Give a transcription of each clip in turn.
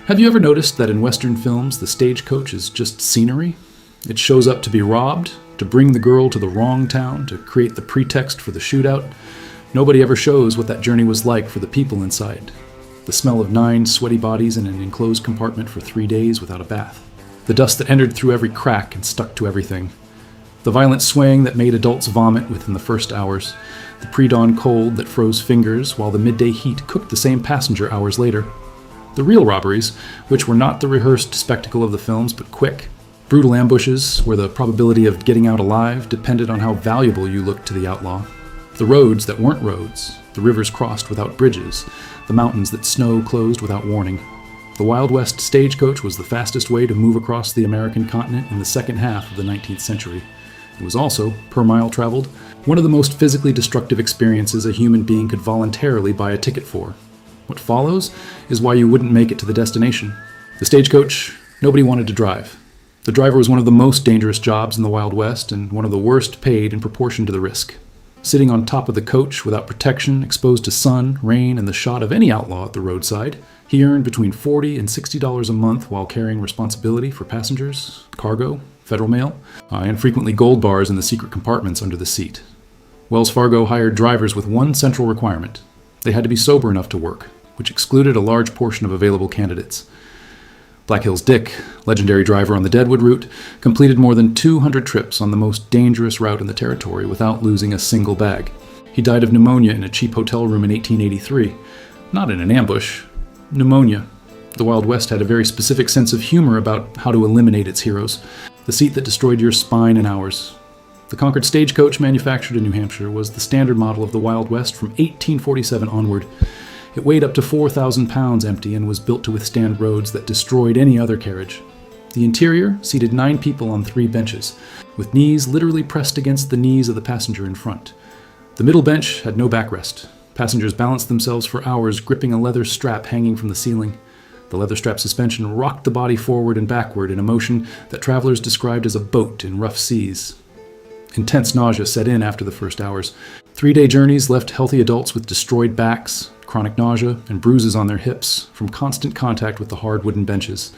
Have you ever noticed that in Western films the stagecoach is just scenery? It shows up to be robbed, to bring the girl to the wrong town, to create the pretext for the shootout. Nobody ever shows what that journey was like for the people inside. The smell of 9 sweaty bodies in an enclosed compartment for 3 days without a bath. The dust that entered through every crack and stuck to everything. The violent swaying that made adults vomit within the first hours. The pre-dawn cold that froze fingers while the midday heat cooked the same passenger hours later. The real robberies, which were not the rehearsed spectacle of the films, but quick, brutal ambushes where the probability of getting out alive depended on how valuable you looked to the outlaw. The roads that weren't roads, the rivers crossed without bridges, the mountains that snow closed without warning. The Wild West stagecoach was the fastest way to move across the American continent in the second half of the 19th century. It was also, per mile traveled, one of the most physically destructive experiences a human being could voluntarily buy a ticket for. What follows is why you wouldn't make it to the destination. The stagecoach, nobody wanted to drive. The driver was one of the most dangerous jobs in the Wild West and one of the worst paid in proportion to the risk. Sitting on top of the coach without protection, exposed to sun, rain, and the shot of any outlaw at the roadside, he earned between $40 and $60 a month while carrying responsibility for passengers, cargo, federal mail, and frequently gold bars in the secret compartments under the seat. Wells Fargo hired drivers with one central requirement. They had to be sober enough to work, which excluded a large portion of available candidates. Black Hills Dick, legendary driver on the Deadwood route, completed more than 200 trips on the most dangerous route in the territory without losing a single bag. He died of pneumonia in a cheap hotel room in 1883. Not in an ambush. Pneumonia. The Wild West had a very specific sense of humor about how to eliminate its heroes. The seat that destroyed your spine in hours. The Concord stagecoach, manufactured in New Hampshire, was the standard model of the Wild West from 1847 onward. It weighed up to 4,000 pounds empty and was built to withstand roads that destroyed any other carriage. The interior seated 9 people on 3 benches, with knees literally pressed against the knees of the passenger in front. The middle bench had no backrest. Passengers balanced themselves for hours, gripping a leather strap hanging from the ceiling. The leather strap suspension rocked the body forward and backward in a motion that travelers described as a boat in rough seas. Intense nausea set in after the first hours. 3-day journeys left healthy adults with destroyed backs, chronic nausea, and bruises on their hips from constant contact with the hard wooden benches.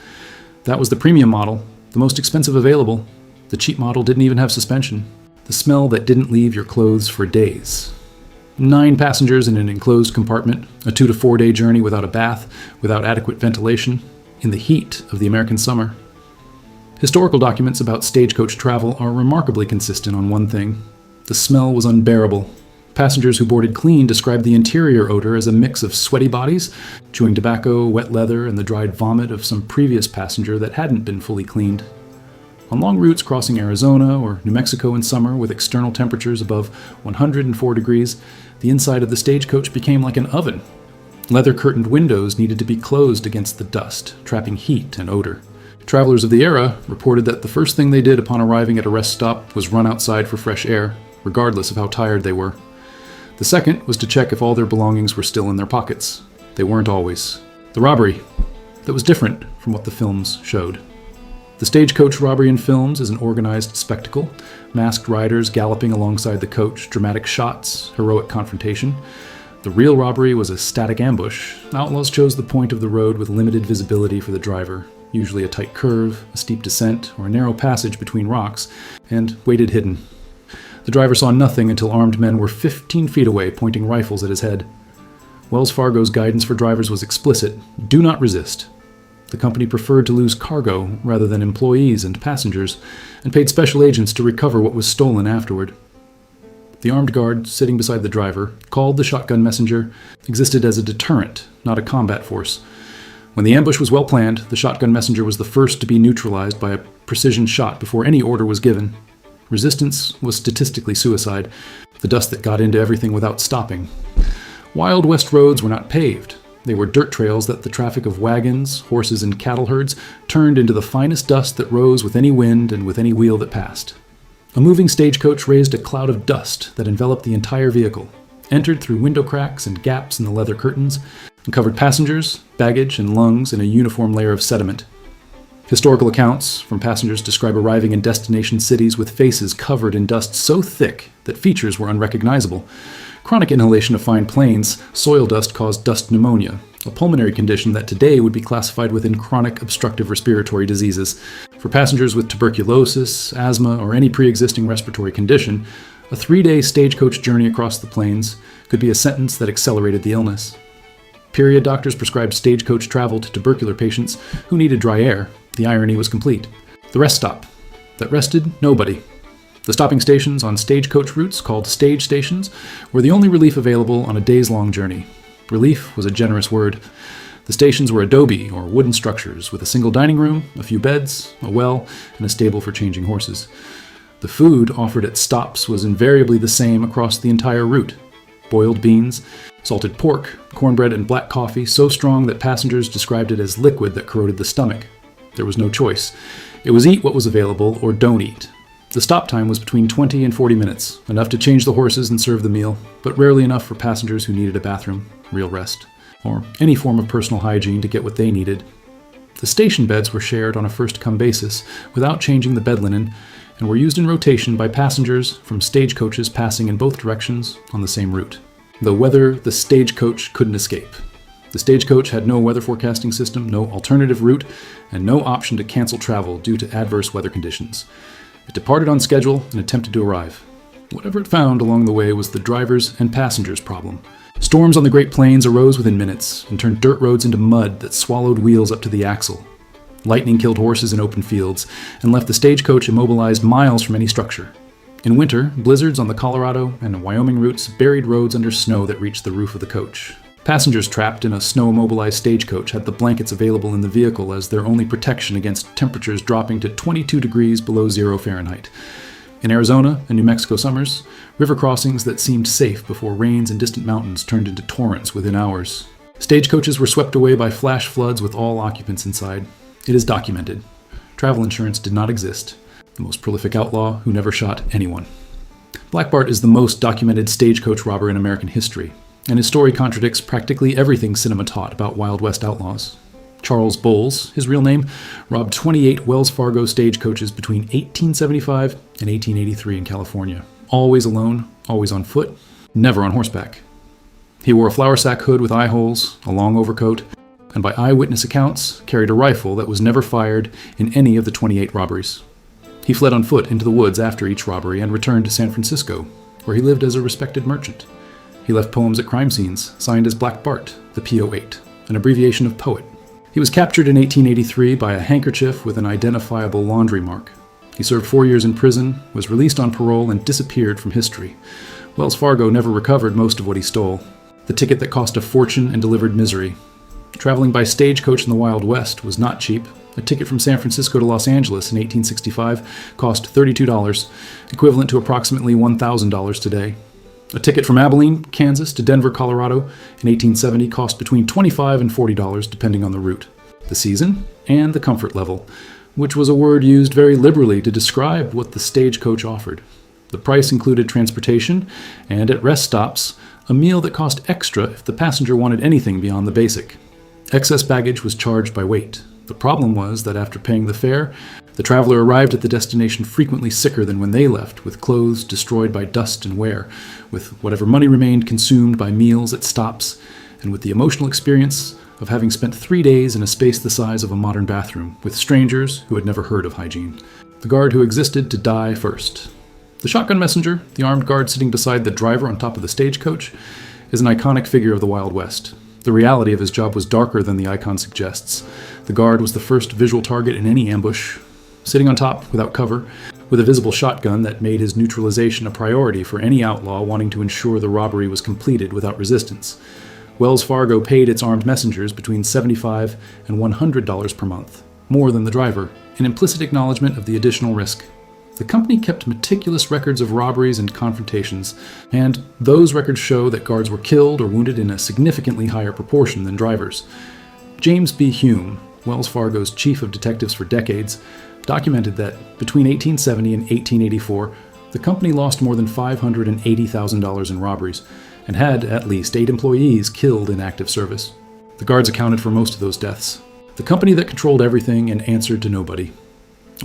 That was the premium model, the most expensive available. The cheap model didn't even have suspension. The smell that didn't leave your clothes for days. 9 passengers in an enclosed compartment, a 2 to 4 day journey without a bath, without adequate ventilation, in the heat of the American summer. Historical documents about stagecoach travel are remarkably consistent on one thing. The smell was unbearable. Passengers who boarded clean described the interior odor as a mix of sweaty bodies, chewing tobacco, wet leather, and the dried vomit of some previous passenger that hadn't been fully cleaned. On long routes crossing Arizona or New Mexico in summer with external temperatures above 104 degrees, the inside of the stagecoach became like an oven. Leather-curtained windows needed to be closed against the dust, trapping heat and odor. Travelers of the era reported that the first thing they did upon arriving at a rest stop was run outside for fresh air, regardless of how tired they were. The second was to check if all their belongings were still in their pockets. They weren't always. The robbery. That was different from what the films showed. The stagecoach robbery in films is an organized spectacle. Masked riders galloping alongside the coach, dramatic shots, heroic confrontation. The real robbery was a static ambush. Outlaws chose the point of the road with limited visibility for the driver, usually a tight curve, a steep descent, or a narrow passage between rocks, and waited hidden. The driver saw nothing until armed men were 15 feet away, pointing rifles at his head. Wells Fargo's guidance for drivers was explicit: do not resist. The company preferred to lose cargo rather than employees and passengers, and paid special agents to recover what was stolen afterward. The armed guard sitting beside the driver, called the shotgun messenger, existed as a deterrent, not a combat force. When the ambush was well planned, the shotgun messenger was the first to be neutralized by a precision shot before any order was given. Resistance was statistically suicide, the dust that got into everything without stopping. Wild West roads were not paved. They were dirt trails that the traffic of wagons, horses, and cattle herds turned into the finest dust that rose with any wind and with any wheel that passed. A moving stagecoach raised a cloud of dust that enveloped the entire vehicle, entered through window cracks and gaps in the leather curtains, and covered passengers, baggage, and lungs in a uniform layer of sediment. Historical accounts from passengers describe arriving in destination cities with faces covered in dust so thick that features were unrecognizable. Chronic inhalation of fine plains, soil dust caused dust pneumonia, a pulmonary condition that today would be classified within chronic obstructive respiratory diseases. For passengers with tuberculosis, asthma, or any pre-existing respiratory condition, a 3-day stagecoach journey across the plains could be a sentence that accelerated the illness. Period doctors prescribed stagecoach travel to tubercular patients who needed dry air. The irony was complete. The rest stop. That rested nobody. The stopping stations on stagecoach routes, called stage stations, were the only relief available on a days-long journey. Relief was a generous word. The stations were adobe or wooden structures with a single dining room, a few beds, a well, and a stable for changing horses. The food offered at stops was invariably the same across the entire route. Boiled beans, salted pork, cornbread, and black coffee so strong that passengers described it as liquid that corroded the stomach. There was no choice. It was eat what was available or don't eat. The stop time was between 20 and 40 minutes, enough to change the horses and serve the meal, but rarely enough for passengers who needed a bathroom, real rest, or any form of personal hygiene to get what they needed. The station beds were shared on a first-come basis, without changing the bed linen, and were used in rotation by passengers from stagecoaches passing in both directions on the same route. The weather the stagecoach couldn't escape. The stagecoach had no weather forecasting system, no alternative route, and no option to cancel travel due to adverse weather conditions. It departed on schedule and attempted to arrive. Whatever it found along the way was the drivers' and passengers' problem. Storms on the Great Plains arose within minutes and turned dirt roads into mud that swallowed wheels up to the axle. Lightning killed horses in open fields and left the stagecoach immobilized miles from any structure. In winter, blizzards on the Colorado and Wyoming routes buried roads under snow that reached the roof of the coach. Passengers trapped in a snow-immobilized stagecoach had the blankets available in the vehicle as their only protection against temperatures dropping to 22 degrees below 0 Fahrenheit. In Arizona and New Mexico summers, river crossings that seemed safe before rains in distant mountains turned into torrents within hours. Stagecoaches were swept away by flash floods with all occupants inside. It is documented. Travel insurance did not exist. The most prolific outlaw who never shot anyone. Black Bart is the most documented stagecoach robber in American history, and his story contradicts practically everything cinema taught about Wild West outlaws. Charles Bowles, his real name, robbed 28 Wells Fargo stagecoaches between 1875 and 1883 in California. Always alone, always on foot, never on horseback. He wore a flour sack hood with eye holes, a long overcoat, and by eyewitness accounts, carried a rifle that was never fired in any of the 28 robberies. He fled on foot into the woods after each robbery and returned to San Francisco, where he lived as a respected merchant. He left poems at crime scenes, signed as Black Bart, the P.O.8, an abbreviation of poet. He was captured in 1883 by a handkerchief with an identifiable laundry mark. He served 4 years in prison, was released on parole, and disappeared from history. Wells Fargo never recovered most of what he stole. The ticket that cost a fortune and delivered misery. Traveling by stagecoach in the Wild West was not cheap. A ticket from San Francisco to Los Angeles in 1865 cost $32, equivalent to approximately $1,000 today. A ticket from Abilene, Kansas to Denver, Colorado in 1870 cost between $25 and $40 depending on the route, the season, and the comfort level, which was a word used very liberally to describe what the stagecoach offered. The price included transportation and, at rest stops, a meal that cost extra if the passenger wanted anything beyond the basic. Excess baggage was charged by weight. The problem was that after paying the fare, the traveler arrived at the destination frequently sicker than when they left, with clothes destroyed by dust and wear, with whatever money remained consumed by meals at stops, and with the emotional experience of having spent 3 days in a space the size of a modern bathroom, with strangers who had never heard of hygiene. The guard who existed to die first. The shotgun messenger, the armed guard sitting beside the driver on top of the stagecoach, is an iconic figure of the Wild West. The reality of his job was darker than the icon suggests. The guard was the first visual target in any ambush, sitting on top without cover, with a visible shotgun that made his neutralization a priority for any outlaw wanting to ensure the robbery was completed without resistance. Wells Fargo paid its armed messengers between $75 and $100 per month, more than the driver, an implicit acknowledgement of the additional risk. The company kept meticulous records of robberies and confrontations, and those records show that guards were killed or wounded in a significantly higher proportion than drivers. James B. Hume, Wells Fargo's chief of detectives for decades, documented that between 1870 and 1884, the company lost more than $580,000 in robberies and had at least 8 employees killed in active service. The guards accounted for most of those deaths. The company that controlled everything and answered to nobody.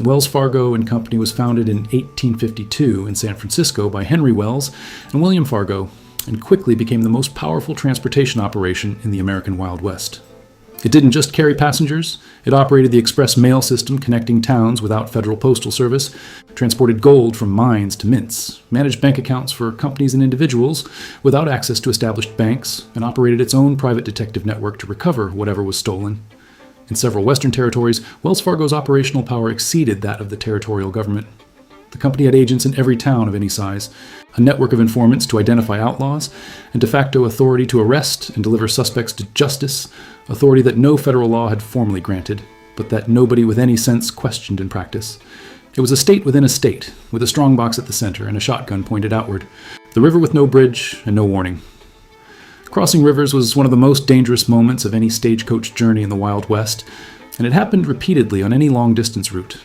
Wells Fargo and Company was founded in 1852 in San Francisco by Henry Wells and William Fargo, and quickly became the most powerful transportation operation in the American Wild West. It didn't just carry passengers, it operated the express mail system connecting towns without federal postal service, transported gold from mines to mints, managed bank accounts for companies and individuals without access to established banks, and operated its own private detective network to recover whatever was stolen. In several Western territories, Wells Fargo's operational power exceeded that of the territorial government. The company had agents in every town of any size, a network of informants to identify outlaws, and de facto authority to arrest and deliver suspects to justice, authority that no federal law had formally granted, but that nobody with any sense questioned in practice. It was a state within a state, with a strongbox at the center and a shotgun pointed outward, the river with no bridge and no warning. Crossing rivers was one of the most dangerous moments of any stagecoach journey in the Wild West, and it happened repeatedly on any long-distance route.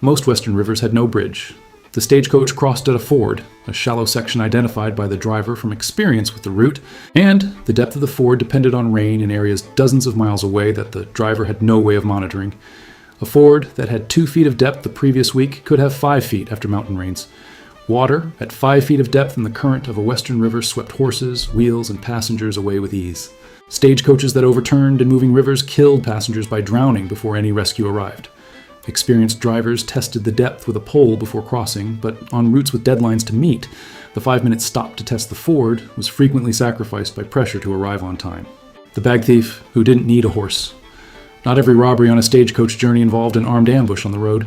Most western rivers had no bridge. The stagecoach crossed at a ford, a shallow section identified by the driver from experience with the route, and the depth of the ford depended on rain in areas dozens of miles away that the driver had no way of monitoring. A ford that had 2 feet of depth the previous week could have 5 feet after mountain rains. Water at 5 feet of depth in the current of a western river swept horses, wheels, and passengers away with ease. Stagecoaches that overturned in moving rivers killed passengers by drowning before any rescue arrived. Experienced drivers tested the depth with a pole before crossing, but on routes with deadlines to meet, the 5-minute stop to test the ford was frequently sacrificed by pressure to arrive on time. The bag thief who didn't need a horse. Not every robbery on a stagecoach journey involved an armed ambush on the road.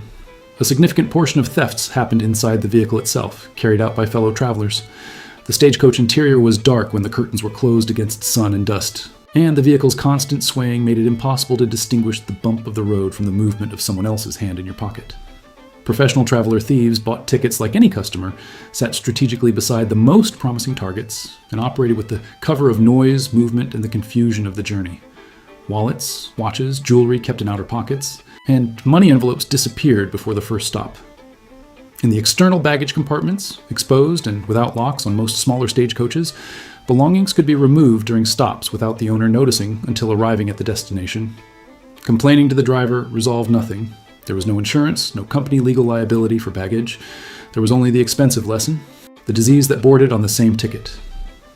A significant portion of thefts happened inside the vehicle itself, carried out by fellow travelers. The stagecoach interior was dark when the curtains were closed against sun and dust, and the vehicle's constant swaying made it impossible to distinguish the bump of the road from the movement of someone else's hand in your pocket. Professional traveler thieves bought tickets like any customer, sat strategically beside the most promising targets, and operated with the cover of noise, movement, and the confusion of the journey. Wallets, watches, jewelry kept in outer pockets, and money envelopes disappeared before the first stop. In the external baggage compartments, exposed and without locks on most smaller stagecoaches, belongings could be removed during stops without the owner noticing until arriving at the destination. Complaining to the driver resolved nothing. There was no insurance, no company legal liability for baggage. There was only the expensive lesson, the disease that boarded on the same ticket.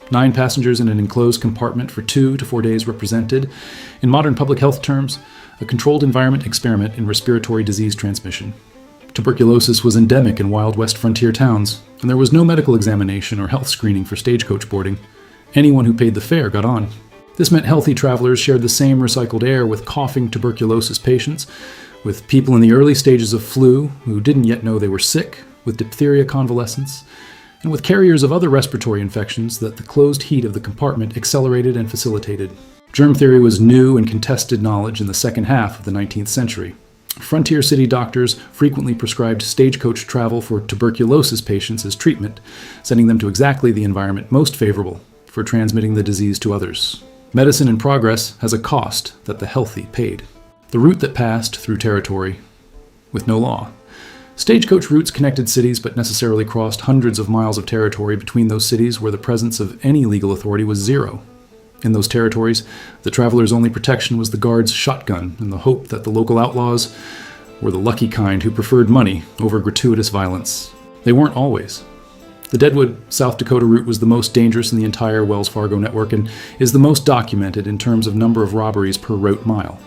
9 passengers in an enclosed compartment for 2 to 4 days represented, in modern public health terms, a controlled environment experiment in respiratory disease transmission. Tuberculosis was endemic in Wild West frontier towns, and there was no medical examination or health screening for stagecoach boarding. Anyone who paid the fare got on. This meant healthy travelers shared the same recycled air with coughing tuberculosis patients, with people in the early stages of flu who didn't yet know they were sick, with diphtheria convalescents, and with carriers of other respiratory infections that the closed heat of the compartment accelerated and facilitated. Germ theory was new and contested knowledge in the second half of the 19th century. Frontier city doctors frequently prescribed stagecoach travel for tuberculosis patients as treatment, sending them to exactly the environment most favorable for transmitting the disease to others. Medicine in progress has a cost that the healthy paid. The route that passed through territory with no law. Stagecoach routes connected cities but necessarily crossed hundreds of miles of territory between those cities where the presence of any legal authority was zero. In those territories, the traveler's only protection was the guard's shotgun and the hope that the local outlaws were the lucky kind who preferred money over gratuitous violence. They weren't always. The Deadwood, South Dakota route was the most dangerous in the entire Wells Fargo network and is the most documented in terms of number of robberies per route mile.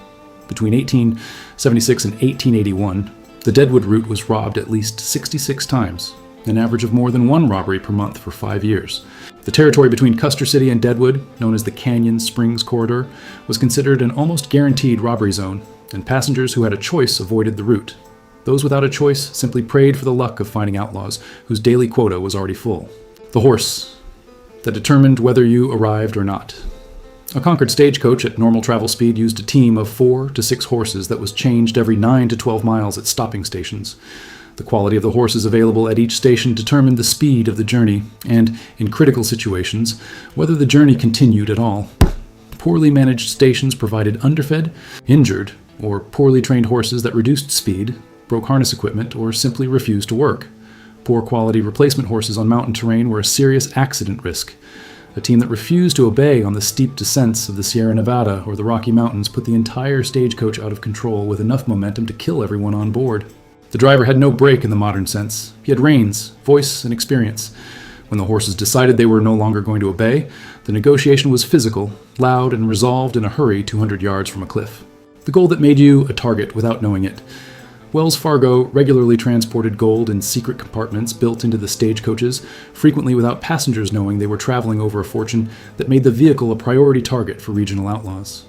Between 1876 and 1881, the Deadwood route was robbed at least 66 times, an average of more than 1 robbery per month for 5 years. The territory between Custer City and Deadwood, known as the Canyon Springs Corridor, was considered an almost guaranteed robbery zone, and passengers who had a choice avoided the route. Those without a choice simply prayed for the luck of finding outlaws, whose daily quota was already full. The horse that determined whether you arrived or not. A Concord stagecoach at normal travel speed used a team of 4 to 6 horses that was changed every 9 to 12 miles at stopping stations. The quality of the horses available at each station determined the speed of the journey, and, in critical situations, whether the journey continued at all. Poorly managed stations provided underfed, injured, or poorly trained horses that reduced speed, broke harness equipment, or simply refused to work. Poor quality replacement horses on mountain terrain were a serious accident risk. A team that refused to obey on the steep descents of the Sierra Nevada or the Rocky Mountains put the entire stagecoach out of control with enough momentum to kill everyone on board. The driver had no brake in the modern sense. He had reins, voice, and experience. When the horses decided they were no longer going to obey, the negotiation was physical, loud, and resolved in a hurry 200 yards from a cliff. The gold that made you a target without knowing it. Wells Fargo regularly transported gold in secret compartments built into the stagecoaches, frequently without passengers knowing they were traveling over a fortune that made the vehicle a priority target for regional outlaws.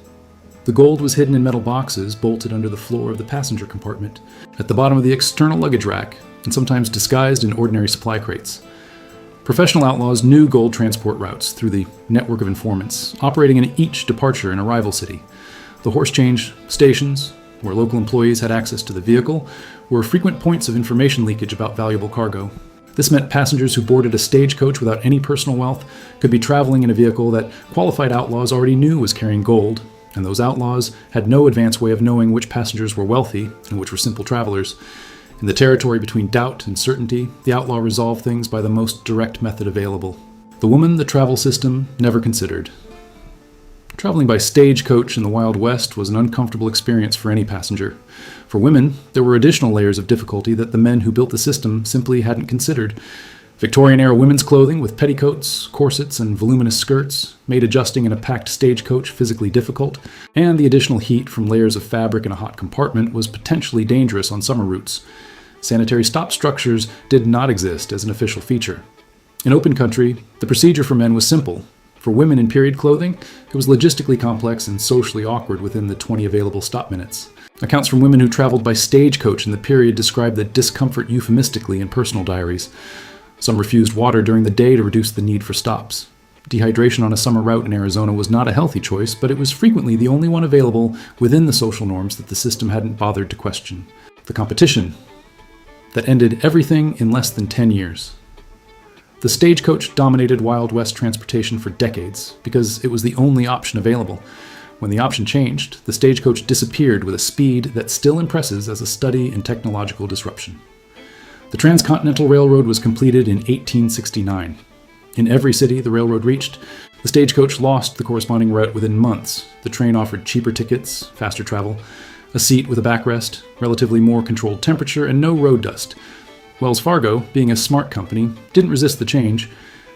The gold was hidden in metal boxes bolted under the floor of the passenger compartment, at the bottom of the external luggage rack, and sometimes disguised in ordinary supply crates. Professional outlaws knew gold transport routes through the network of informants, operating in each departure and arrival city. The horse change stations, where local employees had access to the vehicle, were frequent points of information leakage about valuable cargo. This meant passengers who boarded a stagecoach without any personal wealth could be traveling in a vehicle that qualified outlaws already knew was carrying gold, and those outlaws had no advance way of knowing which passengers were wealthy and which were simple travelers. In the territory between doubt and certainty, the outlaw resolved things by the most direct method available. The woman the travel system never considered. Traveling by stagecoach in the Wild West was an uncomfortable experience for any passenger. For women, there were additional layers of difficulty that the men who built the system simply hadn't considered. Victorian-era women's clothing with petticoats, corsets, and voluminous skirts made adjusting in a packed stagecoach physically difficult, and the additional heat from layers of fabric in a hot compartment was potentially dangerous on summer routes. Sanitary stop structures did not exist as an official feature. In open country, the procedure for men was simple. For women in period clothing, it was logistically complex and socially awkward within the 20 available stop minutes. Accounts from women who traveled by stagecoach in the period described the discomfort euphemistically in personal diaries. Some refused water during the day to reduce the need for stops. Dehydration on a summer route in Arizona was not a healthy choice, but it was frequently the only one available within the social norms that the system hadn't bothered to question. The competition that ended everything in less than 10 years. The stagecoach dominated Wild West transportation for decades because it was the only option available. When the option changed, the stagecoach disappeared with a speed that still impresses as a study in technological disruption. The Transcontinental Railroad was completed in 1869. In every city the railroad reached, the stagecoach lost the corresponding route within months. The train offered cheaper tickets, faster travel, a seat with a backrest, relatively more controlled temperature, and no road dust. Wells Fargo, being a smart company, didn't resist the change.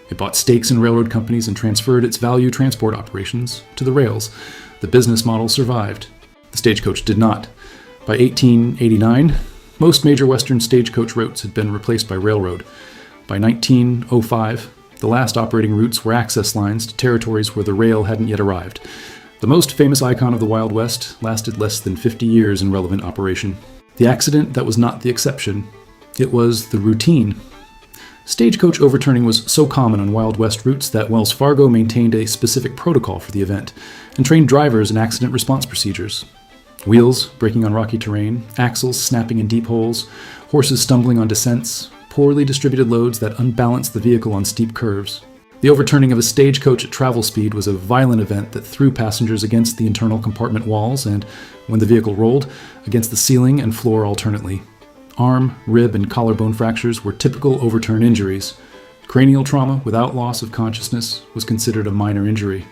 It bought stakes in railroad companies and transferred its value transport operations to the rails. The business model survived. The stagecoach did not. By 1889, most major Western stagecoach routes had been replaced by railroad. By 1905, the last operating routes were access lines to territories where the rail hadn't yet arrived. The most famous icon of the Wild West lasted less than 50 years in relevant operation. The accident that was not the exception. It was the routine. Stagecoach overturning was so common on Wild West routes that Wells Fargo maintained a specific protocol for the event and trained drivers in accident response procedures. Wheels breaking on rocky terrain, axles snapping in deep holes, horses stumbling on descents, poorly distributed loads that unbalanced the vehicle on steep curves. The overturning of a stagecoach at travel speed was a violent event that threw passengers against the internal compartment walls and, when the vehicle rolled, against the ceiling and floor alternately. Arm, rib, and collarbone fractures were typical overturn injuries. Cranial trauma without loss of consciousness was considered a minor injury.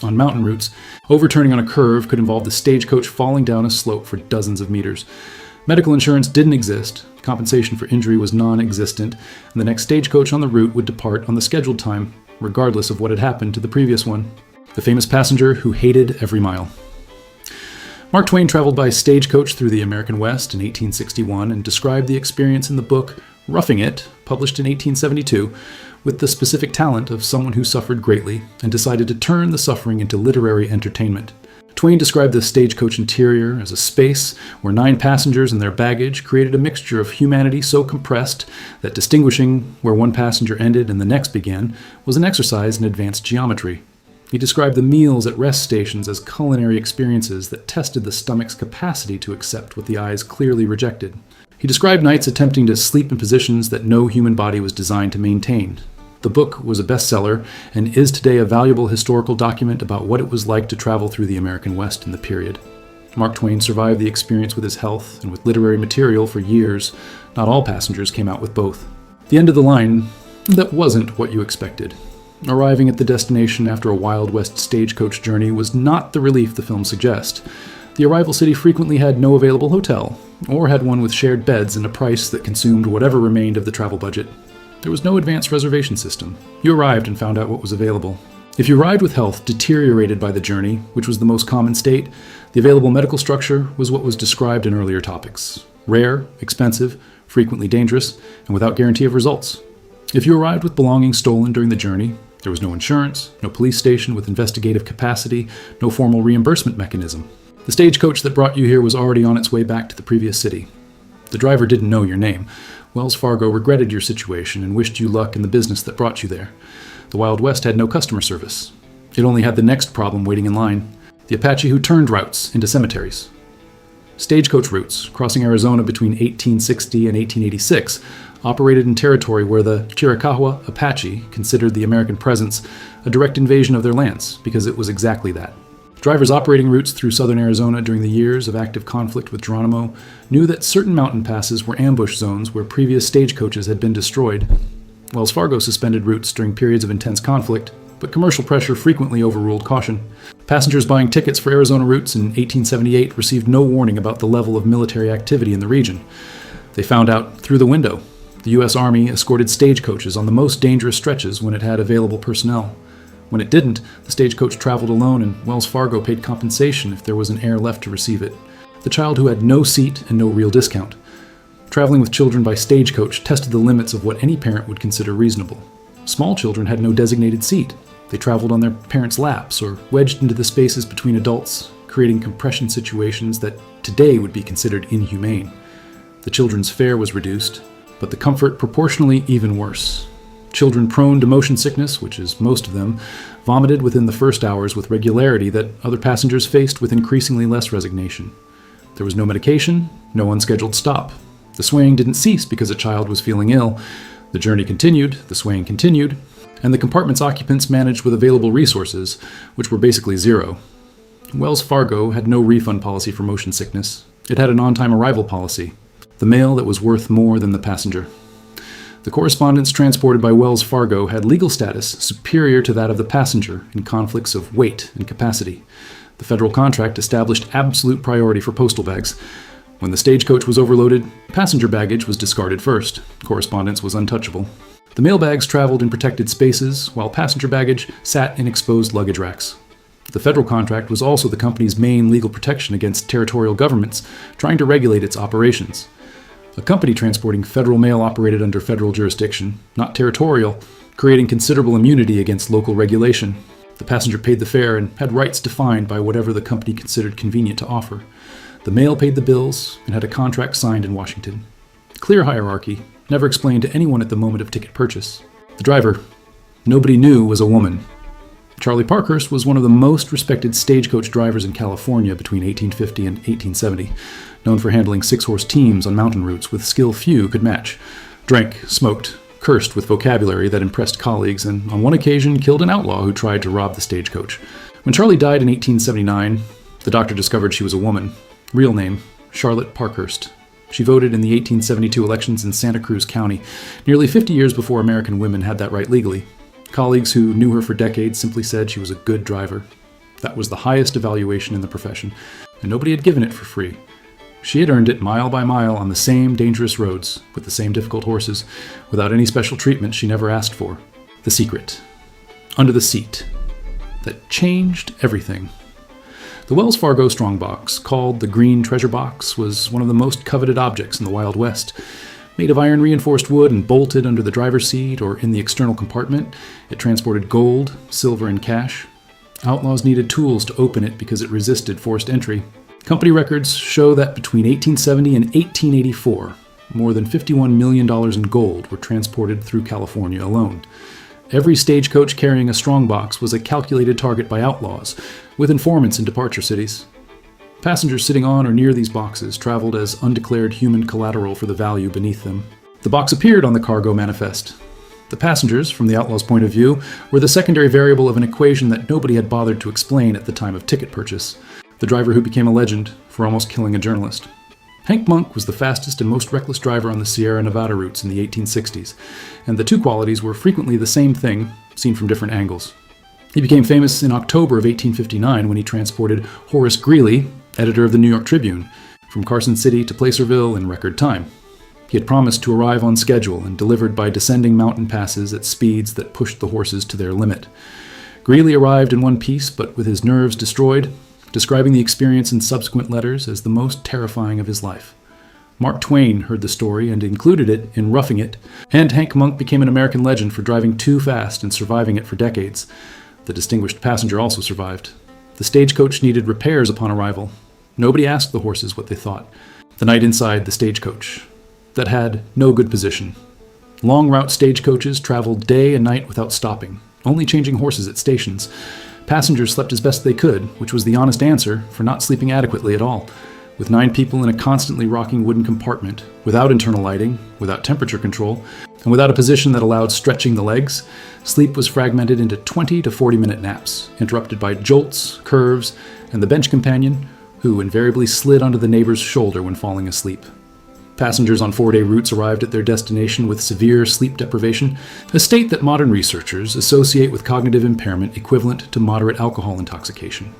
On mountain routes, overturning on a curve could involve the stagecoach falling down a slope for dozens of meters. Medical insurance didn't exist, compensation for injury was non-existent, and the next stagecoach on the route would depart on the scheduled time, regardless of what had happened to the previous one. The famous passenger who hated every mile. Mark Twain traveled by stagecoach through the American West in 1861 and described the experience in the book Roughing It, published in 1872, with the specific talent of someone who suffered greatly and decided to turn the suffering into literary entertainment. Twain described the stagecoach interior as a space where 9 passengers and their baggage created a mixture of humanity so compressed that distinguishing where one passenger ended and the next began was an exercise in advanced geometry. He described the meals at rest stations as culinary experiences that tested the stomach's capacity to accept what the eyes clearly rejected. He described nights attempting to sleep in positions that no human body was designed to maintain. The book was a bestseller and is today a valuable historical document about what it was like to travel through the American West in the period. Mark Twain survived the experience with his health and with literary material for years. Not all passengers came out with both. The end of the line, that wasn't what you expected. Arriving at the destination after a Wild West stagecoach journey was not the relief the film suggests. The arrival city frequently had no available hotel, or had one with shared beds and a price that consumed whatever remained of the travel budget. There was no advanced reservation system. You arrived and found out what was available. If you arrived with health deteriorated by the journey, which was the most common state, the available medical structure was what was described in earlier topics: rare, expensive, frequently dangerous, and without guarantee of results. If you arrived with belongings stolen during the journey, there was no insurance, no police station with investigative capacity, no formal reimbursement mechanism. The stagecoach that brought you here was already on its way back to the previous city. The driver didn't know your name. Wells Fargo regretted your situation and wished you luck in the business that brought you there. The Wild West had no customer service. It only had the next problem waiting in line: the Apache who turned routes into cemeteries. Stagecoach routes, crossing Arizona between 1860 and 1886, operated in territory where the Chiricahua Apache considered the American presence a direct invasion of their lands, because it was exactly that. Drivers operating routes through southern Arizona during the years of active conflict with Geronimo knew that certain mountain passes were ambush zones where previous stagecoaches had been destroyed. Wells Fargo suspended routes during periods of intense conflict, but commercial pressure frequently overruled caution. Passengers buying tickets for Arizona routes in 1878 received no warning about the level of military activity in the region. They found out through the window. The U.S. Army escorted stagecoaches on the most dangerous stretches when it had available personnel. When it didn't, the stagecoach traveled alone, and Wells Fargo paid compensation if there was an heir left to receive it. The child who had no seat and no real discount. Traveling with children by stagecoach tested the limits of what any parent would consider reasonable. Small children had no designated seat. They traveled on their parents' laps or wedged into the spaces between adults, creating compression situations that today would be considered inhumane. The children's fare was reduced, but the comfort proportionally even worse. Children prone to motion sickness, which is most of them, vomited within the first hours with regularity that other passengers faced with increasingly less resignation. There was no medication, no unscheduled stop. The swaying didn't cease because a child was feeling ill. The journey continued, the swaying continued, and the compartment's occupants managed with available resources, which were basically zero. Wells Fargo had no refund policy for motion sickness. It had an on-time arrival policy, the mail that was worth more than the passenger. The correspondence transported by Wells Fargo had legal status superior to that of the passenger in conflicts of weight and capacity. The federal contract established absolute priority for postal bags. When the stagecoach was overloaded, passenger baggage was discarded first. Correspondence was untouchable. The mail bags traveled in protected spaces, while passenger baggage sat in exposed luggage racks. The federal contract was also the company's main legal protection against territorial governments trying to regulate its operations. A company transporting federal mail operated under federal jurisdiction, not territorial, creating considerable immunity against local regulation. The passenger paid the fare and had rights defined by whatever the company considered convenient to offer. The mail paid the bills and had a contract signed in Washington. Clear hierarchy, never explained to anyone at the moment of ticket purchase. The driver, nobody knew, was a woman. Charlie Parkhurst was one of the most respected stagecoach drivers in California between 1850 and 1870, known for handling six-horse teams on mountain routes with skill few could match. Drank, smoked, cursed with vocabulary that impressed colleagues, and on one occasion killed an outlaw who tried to rob the stagecoach. When Charlie died in 1879, the doctor discovered she was a woman. Real name, Charlotte Parkhurst. She voted in the 1872 elections in Santa Cruz County, nearly 50 years before American women had that right legally. Colleagues who knew her for decades simply said she was a good driver. That was the highest evaluation in the profession, and nobody had given it for free. She had earned it mile by mile on the same dangerous roads, with the same difficult horses, without any special treatment she never asked for. The secret. Under the seat. That changed everything. The Wells Fargo strongbox, called the Green Treasure Box, was one of the most coveted objects in the Wild West. Made of iron-reinforced wood and bolted under the driver's seat or in the external compartment, it transported gold, silver, and cash. Outlaws needed tools to open it because it resisted forced entry. Company records show that between 1870 and 1884, more than $51 million in gold were transported through California alone. Every stagecoach carrying a strongbox was a calculated target by outlaws, with informants in departure cities. Passengers sitting on or near these boxes traveled as undeclared human collateral for the value beneath them. The box appeared on the cargo manifest. The passengers, from the outlaw's point of view, were the secondary variable of an equation that nobody had bothered to explain at the time of ticket purchase. The driver who became a legend for almost killing a journalist. Hank Monk was the fastest and most reckless driver on the Sierra Nevada routes in the 1860s, and the two qualities were frequently the same thing, seen from different angles. He became famous in October of 1859 when he transported Horace Greeley, editor of the New York Tribune, from Carson City to Placerville in record time. He had promised to arrive on schedule and delivered by descending mountain passes at speeds that pushed the horses to their limit. Greeley arrived in one piece, but with his nerves destroyed, describing the experience in subsequent letters as the most terrifying of his life. Mark Twain heard the story and included it in Roughing It, and Hank Monk became an American legend for driving too fast and surviving it for decades. The distinguished passenger also survived. The stagecoach needed repairs upon arrival. Nobody asked the horses what they thought. The night inside the stagecoach, that had no good position. Long route stagecoaches traveled day and night without stopping, only changing horses at stations. Passengers slept as best they could, which was the honest answer for not sleeping adequately at all. With 9 people in a constantly rocking wooden compartment, without internal lighting, without temperature control, and without a position that allowed stretching the legs, sleep was fragmented into 20 to 40-minute naps, interrupted by jolts, curves, and the bench companion, who invariably slid onto the neighbor's shoulder when falling asleep. Passengers on 4-day routes arrived at their destination with severe sleep deprivation, a state that modern researchers associate with cognitive impairment equivalent to moderate alcohol intoxication.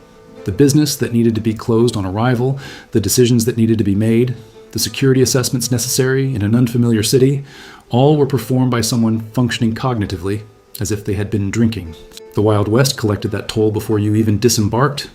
The business that needed to be closed on arrival, the decisions that needed to be made, the security assessments necessary in an unfamiliar city, all were performed by someone functioning cognitively as if they had been drinking. The Wild West collected that toll before you even disembarked,